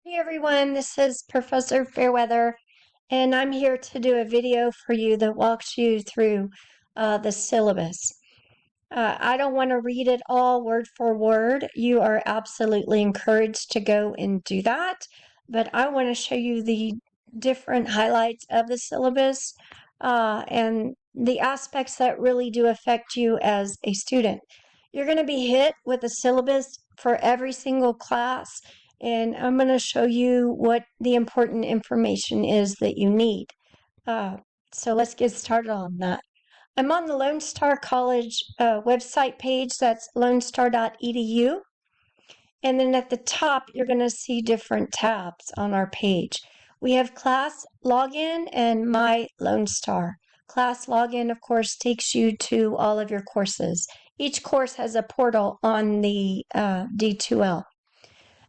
Hey everyone, this is Professor Fairweather, and I'm here to do a video for you that walks you through the syllabus. I don't want to read it all word for word. You are absolutely encouraged to go and do that, but I want to show you the different highlights of the syllabus and the aspects that really do affect you as a student. You're going to be hit with a syllabus for every single class, and I'm going to show you what the important information is that you need. So let's get started on that. I'm on the Lone Star College website page. That's lonestar.edu. And then at the top, you're going to see different tabs on our page. We have class login and my Lone Star. Class login, of course, takes you to all of your courses. Each course has a portal on the D2L.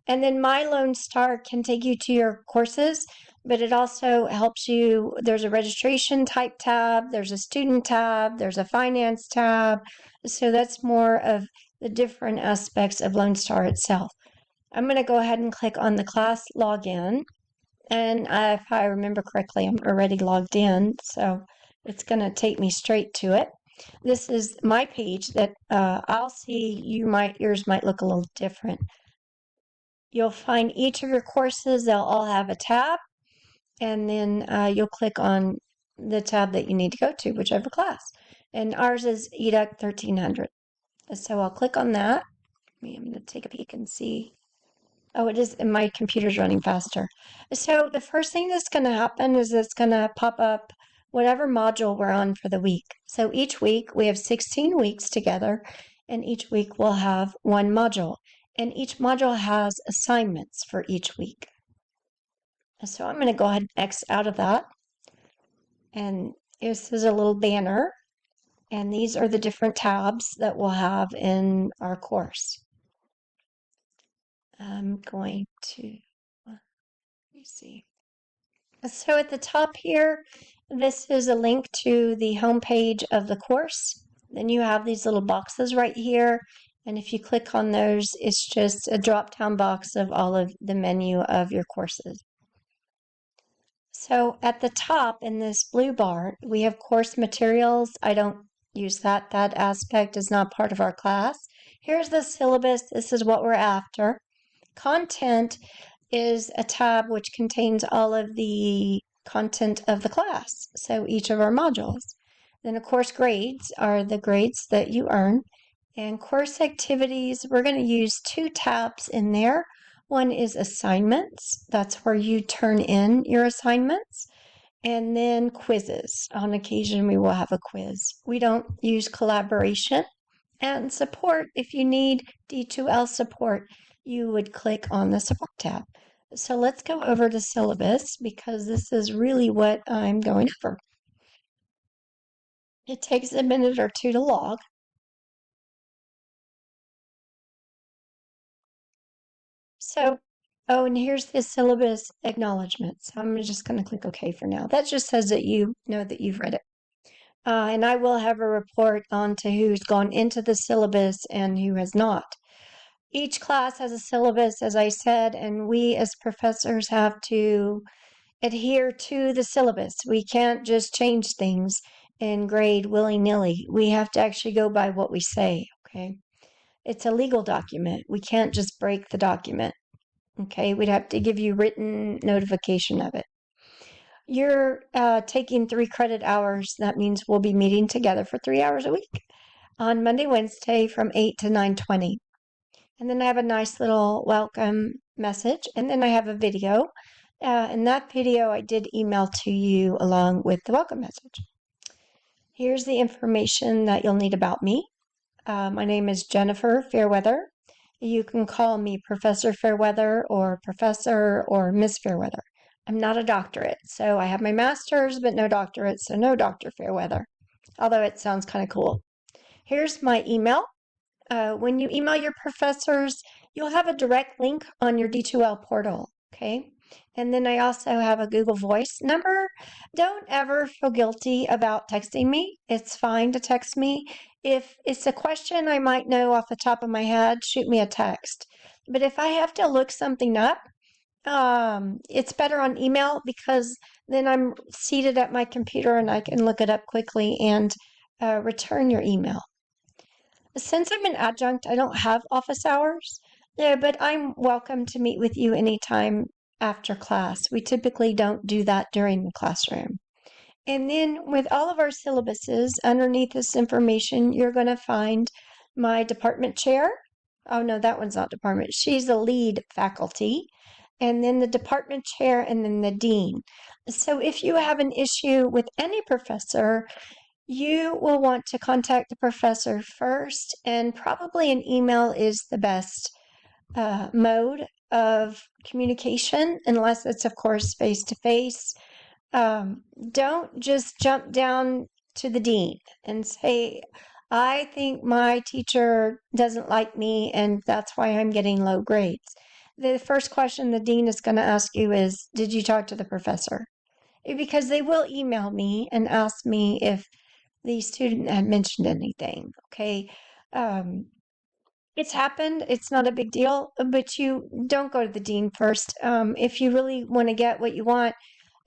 And then My Lone Star can take you to your courses, but it also helps you. There's a registration type tab, there's a student tab, there's a finance tab. So that's more of the different aspects of Lone Star itself. I'm going to go ahead and click on the class login. And if I remember correctly, I'm already logged in, so it's going to take me straight to it. This is my page that I'll see. Yours might look a little different. You'll find each of your courses, they'll all have a tab, and then you'll click on the tab that you need to go to, whichever class. And ours is EDUC 1300. So I'll click on that. I'm going to take a peek and see. Oh, it is, my computer's running faster. So the first thing that's going to happen is it's going to pop up whatever module we're on for the week. So each week we have 16 weeks together, and each week we'll have one module. And each module has assignments for each week. So I'm going to go ahead and X out of that. And this is a little banner. And these are the different tabs that we'll have in our course. I'm going to, let me see. So at the top here, this is a link to the home page of the course. Then you have these little boxes right here. And if you click on those, it's just a drop-down box of all of the menu of your courses. So at the top in this blue bar, we have course materials. I don't use that. That aspect is not part of our class. Here's the syllabus. This is what we're after. Content is a tab which contains all of the content of the class, so each of our modules. Then, of course, grades are the grades that you earn. And course activities, we're going to use two tabs in there. One is assignments. That's where you turn in your assignments. And then quizzes. On occasion, we will have a quiz. We don't use collaboration. And support, if you need D2L support, you would click on the support tab. So let's go over to syllabus because this is really what I'm going over. It takes a minute or two to log. So, oh, and here's the syllabus acknowledgement. So I'm just going to click OK for now. That just says that you know that you've read it. And I will have a report on to who's gone into the syllabus and who has not. Each class has a syllabus, as I said, and we as professors have to adhere to the syllabus. We can't just change things and grade willy-nilly. We have to actually go by what we say, okay? It's a legal document. We can't just break the document, okay? We'd have to give you written notification of it. You're taking 3 credit hours. That means we'll be meeting together for 3 hours a week on Monday, Wednesday from 8 to 9:20. And then I have a nice little welcome message. And then I have a video. And that video I did email to you along with the welcome message. Here's the information that you'll need about me. My name is Jennifer Fairweather. You can call me Professor Fairweather or Professor or Miss Fairweather. I'm not a doctorate, so I have my master's, but no doctorate, so no Dr. Fairweather, although it sounds kind of cool. Here's my email. When you email your professors, you'll have a direct link on your D2L portal, okay? And then I also have a Google Voice number. Don't ever feel guilty about texting me. It's fine to text me. If it's a question I might know off the top of my head, shoot me a text. But if I have to look something up, It's better on email because then I'm seated at my computer and I can look it up quickly and return your email. Since I'm an adjunct, I don't have office hours, but I'm welcome to meet with you anytime after class. We typically don't do that during the classroom. And then with all of our syllabuses, underneath this information, you're going to find my department chair. Oh, no, that one's not department. She's the lead faculty. And then the department chair, and then the dean. So if you have an issue with any professor, you will want to contact the professor first, and probably an email is the best mode of communication, unless it's, of course, face to face. Don't just jump down to the dean and say, I think my teacher doesn't like me and that's why I'm getting low grades. The first question the dean is going to ask you is, did you talk to the professor? Because they will email me and ask me if the student had mentioned anything. Okay. It's happened. It's not a big deal, but you don't go to the dean first. If you really want to get what you want,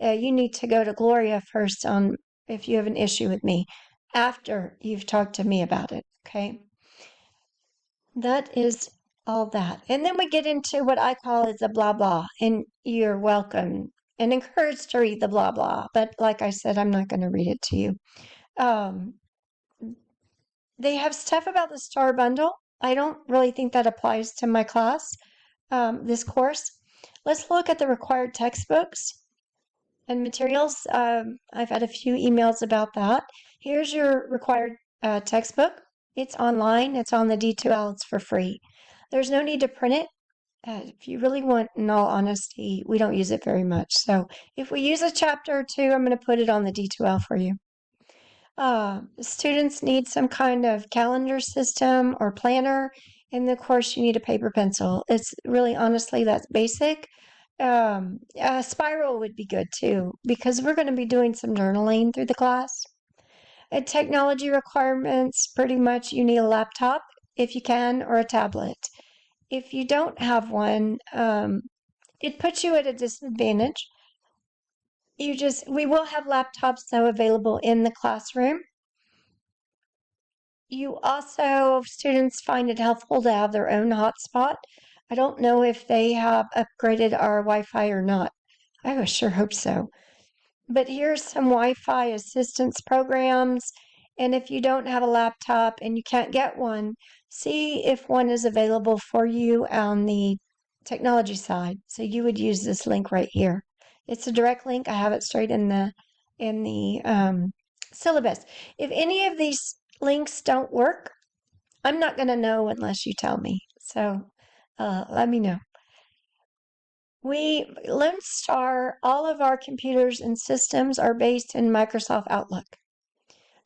you need to go to Gloria first on if you have an issue with me after you've talked to me about it. Okay. That is all that. And then we get into what I call is the blah blah, and you're welcome and encouraged to read the blah blah. But like I said, I'm not going to read it to you. Um, they have stuff about the STAR bundle. I don't really think that applies to my class, this course. Let's look at the required textbooks and materials. I've had a few emails about that. Here's your required textbook. It's online. It's on the D2L. It's for free. There's no need to print it. If you really want, in all honesty, we don't use it very much. So if we use a chapter or two, I'm going to put it on the D2L for you. Students need some kind of calendar system or planner, and of course you need a paper pencil. It's really, honestly, that's basic. A spiral would be good too, because we're going to be doing some journaling through the class. Technology requirements, pretty much you need a laptop if you can, or a tablet. If you don't have one, it puts you at a disadvantage. We will have laptops though available in the classroom. You also, students find it helpful to have their own hotspot. I don't know if they have upgraded our Wi-Fi or not. I sure hope so. But here's some Wi-Fi assistance programs. And if you don't have a laptop and you can't get one, see if one is available for you on the technology side. So you would use this link right here. It's a direct link. I have it straight in the syllabus. If any of these links don't work, I'm not going to know unless you tell me. So let me know. Lone Star, all of our computers and systems are based in Microsoft Outlook.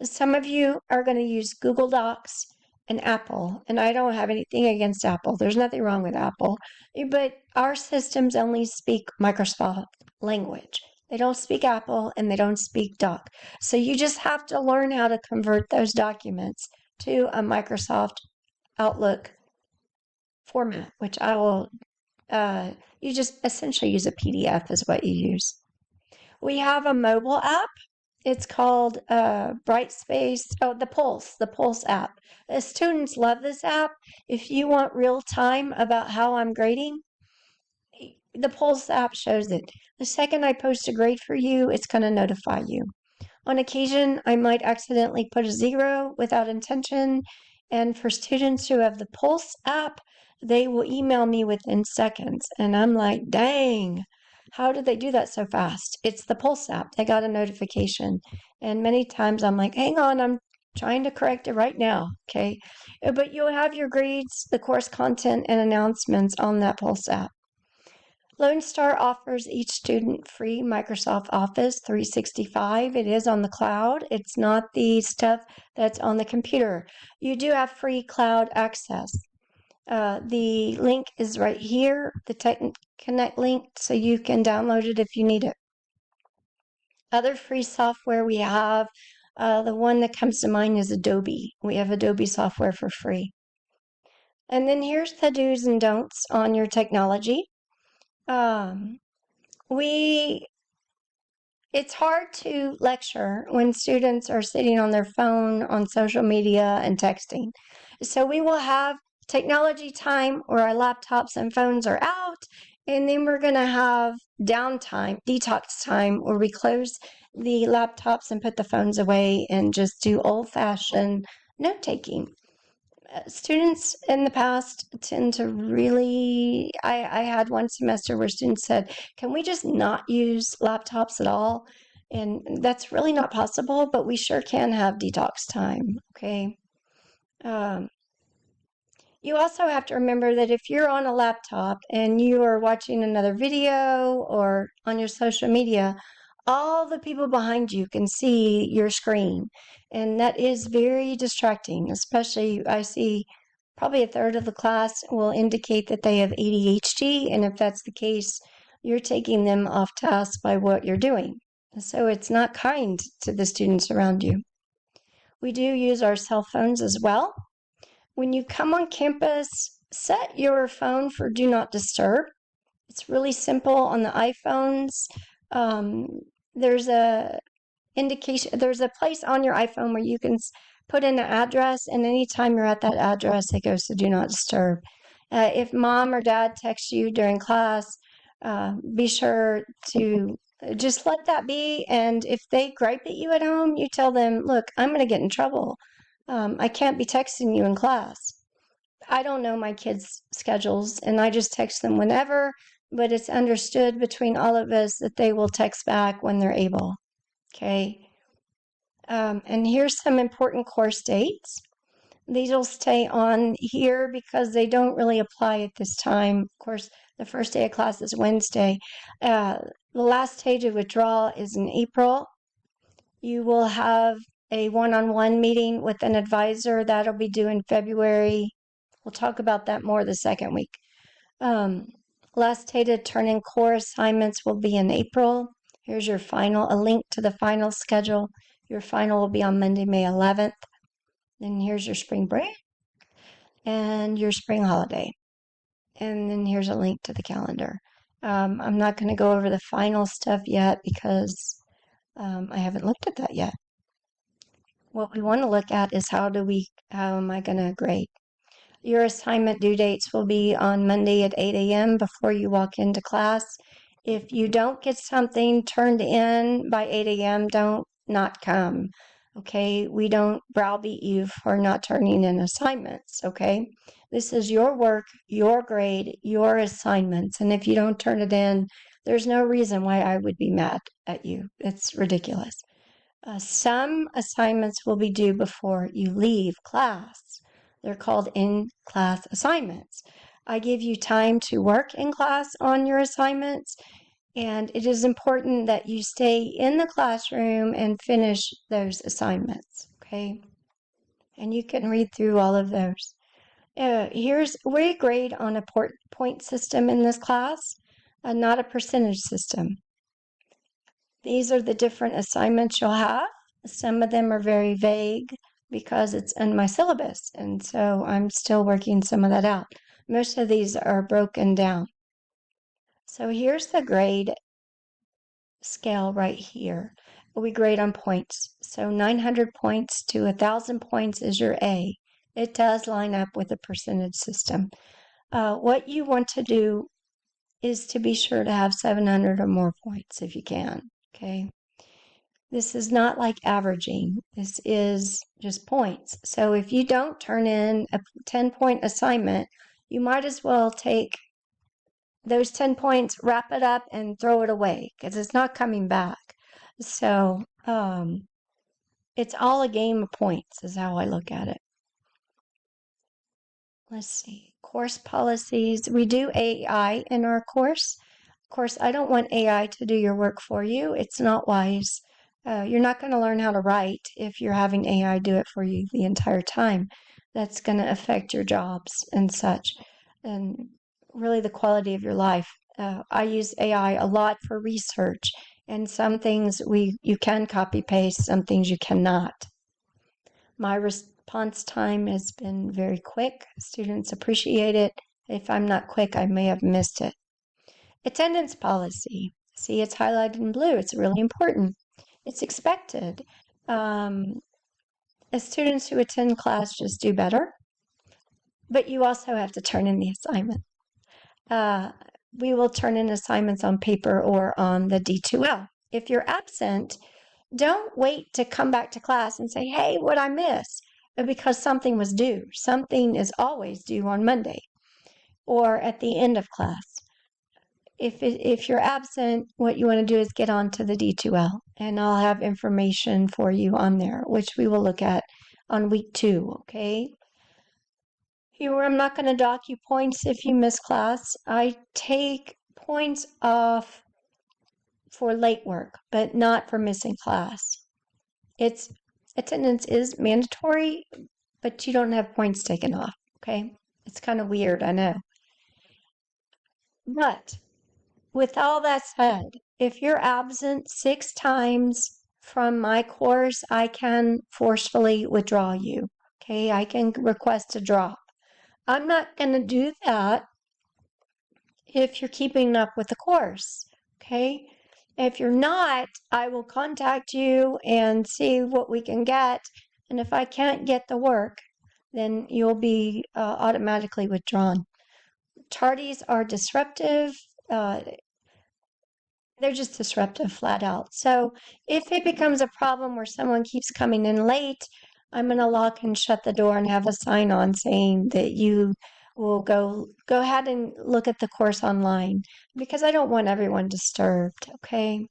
Some of you are going to use Google Docs and Apple, and I don't have anything against Apple. There's nothing wrong with Apple, but our systems only speak Microsoft language. They don't speak Apple and they don't speak Doc. So you just have to learn how to convert those documents to a Microsoft Outlook format, which I will, you just essentially use a PDF is what you use. We have a mobile app. It's called Brightspace, the Pulse app. The students love this app. If you want real time about how I'm grading, the Pulse app shows it. The second I post a grade for you, it's going to notify you. On occasion, I might accidentally put a 0 without intention, and for students who have the Pulse app, they will email me within seconds, and I'm like, dang, how did they do that so fast? It's the Pulse app. They got a notification, and many times I'm like, hang on, I'm trying to correct it right now, okay? But you'll have your grades, the course content, and announcements on that Pulse app. Lone Star offers each student free Microsoft Office 365. It is on the cloud. It's not the stuff that's on the computer. You do have free cloud access. The link is right here, the Tech Connect link, so you can download it if you need it. Other free software we have, the one that comes to mind is Adobe. We have Adobe software for free. And then here's the do's and don'ts on your technology. Um, we it's hard to lecture when students are sitting on their phone, on social media, and texting. So we will have technology time where our laptops and phones are out, and then we're going to have downtime, detox time, where we close the laptops and put the phones away and just do old fashioned note taking. Students in the past tend to really, I had one semester where students said, can we just not use laptops at all? And that's really not possible, but we sure can have detox time. Okay. Um, you also have to remember that if you're on a laptop and you are watching another video or on your social media, all the people behind you can see your screen. And that is very distracting, especially I see probably a third of the class will indicate that they have ADHD. And if that's the case, you're taking them off task by what you're doing. So it's not kind to the students around you. We do use our cell phones as well. When you come on campus, set your phone for do not disturb. It's really simple on the iPhones. Um, there's a there's a place on your iPhone where you can put in an address, and anytime you're at that address, it goes to do not disturb. If mom or dad texts you during class, be sure to just let that be. And if they gripe at you at home, you tell them, look, I'm going to get in trouble. I can't be texting you in class. I don't know my kids' schedules, and I just text them whenever, but it's understood between all of us that they will text back when they're able. Okay. And here's some important course dates. These will stay on here because they don't really apply at this time. Of course, the first day of class is Wednesday. The last stage of withdrawal is in April. You will have a one-on-one meeting with an advisor. That'll be due in February. We'll talk about that more the second week. Last day to turn in core assignments will be in April. Here's your final, a link to the final schedule. Your final will be on Monday, May 11th. Then here's your spring break and your spring holiday. And then here's a link to the calendar. I'm not going to go over the final stuff yet because I haven't looked at that yet. What we want to look at is how am I going to grade? Your assignment due dates will be on Monday at 8 a.m. before you walk into class. If you don't get something turned in by 8 a.m., don't not come. Okay, we don't browbeat you for not turning in assignments. Okay, this is your work, your grade, your assignments. And if you don't turn it in, there's no reason why I would be mad at you. It's ridiculous. Some assignments will be due before you leave class. They're called in-class assignments. I give you time to work in class on your assignments, and it is important that you stay in the classroom and finish those assignments, okay? And you can read through all of those. We grade on a point system in this class, not a percentage system. These are the different assignments you'll have. Some of them are very vague because it's in my syllabus, and so I'm still working some of that out. Most of these are broken down. So here's the grade scale right here. We grade on points. So 900 points to 1,000 points is your A. It does line up with the percentage system. What you want to do is to be sure to have 700 or more points if you can, okay? This is not like averaging. This is just points. So if you don't turn in a 10-point assignment, you might as well take those 10 points, wrap it up, and throw it away because it's not coming back. So it's all a game of points is how I look at it. Let's see. Course policies. We do AI in our course. Of course, I don't want AI to do your work for you. It's not wise. You're not going to learn how to write if you're having AI do it for you the entire time. That's going to affect your jobs and such, and really the quality of your life. I use AI a lot for research, and some things you can copy paste, some things you cannot. My response time has been very quick. Students appreciate it. If I'm not quick, I may have missed it. Attendance policy. See, it's highlighted in blue. It's really important. It's expected. As students who attend class just do better, but you also have to turn in the assignment. We will turn in assignments on paper or on the D2L. If you're absent, don't wait to come back to class and say, hey, what I miss? Because something was due. Something is always due on Monday or at the end of class. If you're absent, what you want to do is get on to the D2L, and I'll have information for you on there, which we will look at on week 2, okay? I'm not going to dock you points if you miss class. I take points off for late work, but not for missing class. Attendance is mandatory, but you don't have points taken off, okay? It's kind of weird, I know. But with all that said, if you're absent 6 times from my course, I can forcefully withdraw you. Okay, I can request a drop. I'm not going to do that if you're keeping up with the course. Okay, if you're not, I will contact you and see what we can get. And if I can't get the work, then you'll be automatically withdrawn. Tardies are disruptive. They're just disruptive flat out. So if it becomes a problem where someone keeps coming in late, I'm going to lock and shut the door and have a sign on saying that you will go ahead and look at the course online, because I don't want everyone disturbed, okay?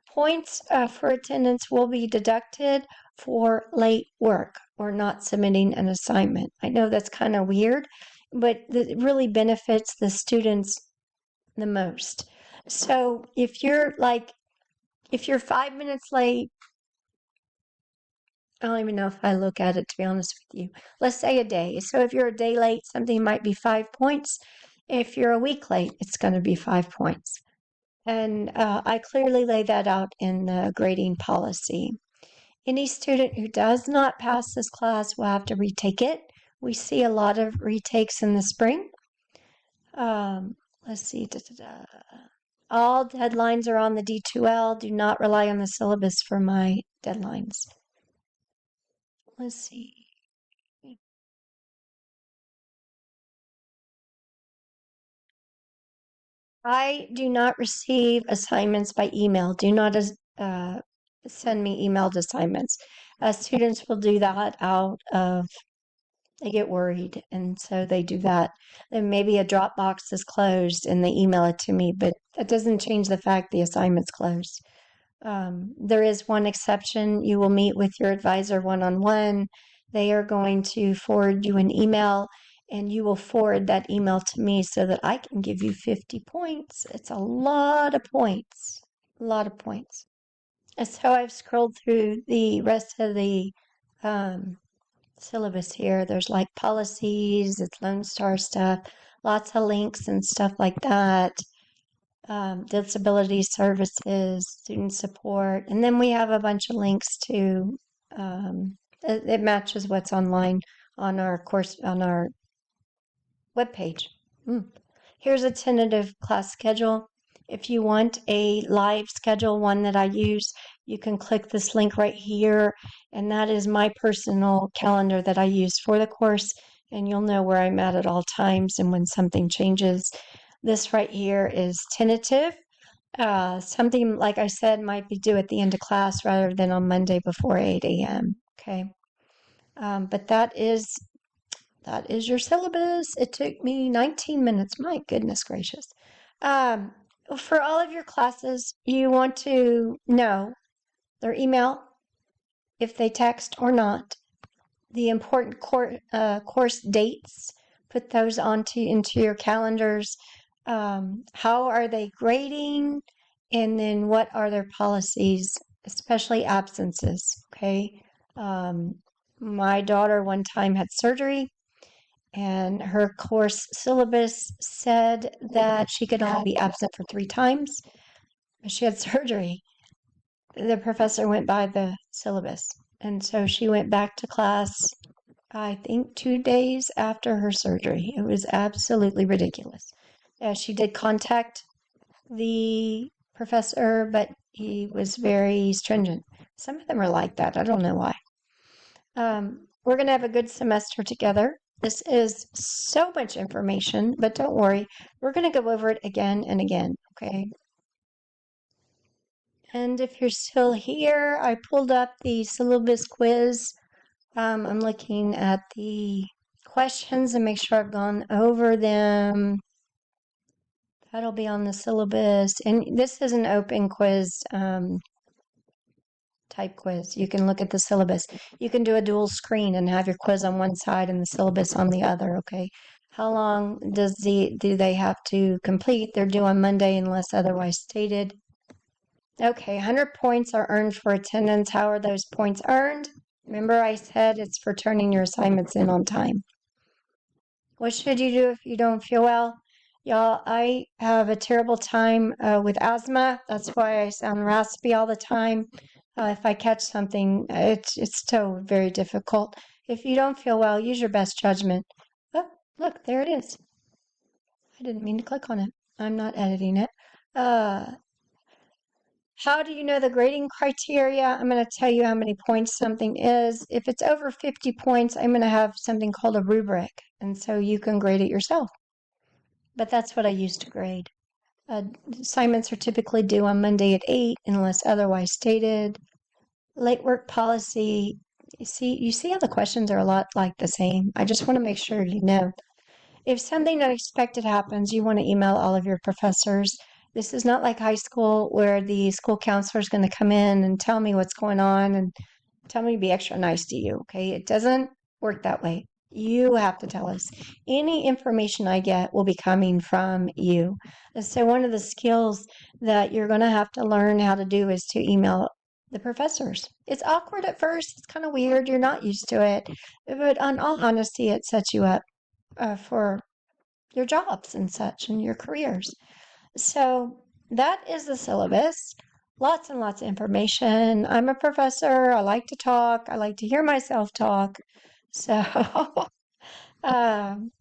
Points for attendance will be deducted for late work or not submitting an assignment. I know that's kind of weird, but it really benefits the students the most. So if you're 5 minutes late, I don't even know if I look at it, to be honest with you. Let's say a day. So if you're a day late, something might be 5 points. If you're a week late, it's going to be 5 points. And I clearly lay that out in the grading policy. Any student who does not pass this class will have to retake it. We see a lot of retakes in the spring. Let's see. All deadlines are on the D2L. Do not rely on the syllabus for my deadlines. Let's see. I do not receive assignments by email. Do not send me emailed assignments. Students will do that out of, they get worried, and so they do that. Then maybe a Dropbox is closed and they email it to me, but that doesn't change the fact the assignment's closed. There is one exception. You will meet with your advisor one-on-one. They are going to forward you an email, and you will forward that email to me so that I can give you 50 points. It's a lot of points. A lot of points. And so I've scrolled through the rest of the syllabus here. There's like policies, it's Lone Star stuff, lots of links and stuff like that. Disability services, student support, and then we have a bunch of links to, it matches what's online on our course, on our webpage. Here's a tentative class schedule. If you want a live schedule, one that I use, you can click this link right here, and that is my personal calendar that I use for the course, and you'll know where I'm at all times and when something changes. This right here is tentative. Something, like I said, might be due at the end of class rather than on Monday before 8 a.m. Okay. But that is your syllabus. It took me 19 minutes. My goodness gracious. For all of your classes, you want to know their email, if they text or not, the important course dates, put those into your calendars. How are they grading? And then what are their policies, especially absences, okay? My daughter one time had surgery, and her course syllabus said that she could only be absent for 3 times. She had surgery. The professor went by the syllabus, and so she went back to class, I think 2 days after her surgery. It was absolutely ridiculous. She did contact the professor, but he was very stringent. Some of them are like that. I don't know why. We're going to have a good semester together. This is so much information, but don't worry. We're going to go over it again and again, okay? And if you're still here, I pulled up the syllabus quiz. I'm looking at the questions and make sure I've gone over them. That'll be on the syllabus. And this is an open quiz type quiz. You can look at the syllabus. You can do a dual screen and have your quiz on one side and the syllabus on the other, okay? How long do they have to complete? They're due on Monday unless otherwise stated. Okay, 100 points are earned for attendance. How are those points earned? Remember I said it's for turning your assignments in on time. What should you do if you don't feel well? Y'all, I have a terrible time with asthma. That's why I sound raspy all the time. If I catch something, it's so very difficult. If you don't feel well, use your best judgment. Oh, look, there it is. I didn't mean to click on it. I'm not editing it. How do you know the grading criteria? I'm going to tell you how many points something is. If it's over 50 points, I'm going to have something called a rubric, and so you can grade it yourself. But that's what I use to grade. Assignments are typically due on Monday at 8 unless otherwise stated. Late work policy, you see how the questions are a lot like the same. I just want to make sure you know. If something unexpected happens, you want to email all of your professors. This is not like high school where the school counselor is going to come in and tell me what's going on and tell me to be extra nice to you, okay? It doesn't work that way. You have to tell us. Any information I get will be coming from you. And so one of the skills that you're going to have to learn how to do is to email the professors. It's awkward at first. It's kind of weird. You're not used to it. But in all honesty, it sets you up for your jobs and such and your careers. So that is the syllabus. Lots and lots of information. I'm a professor. I like to talk. I like to hear myself talk. So um,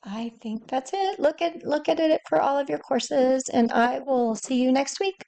I think that's it. Look at it for all of your courses, and I will see you next week.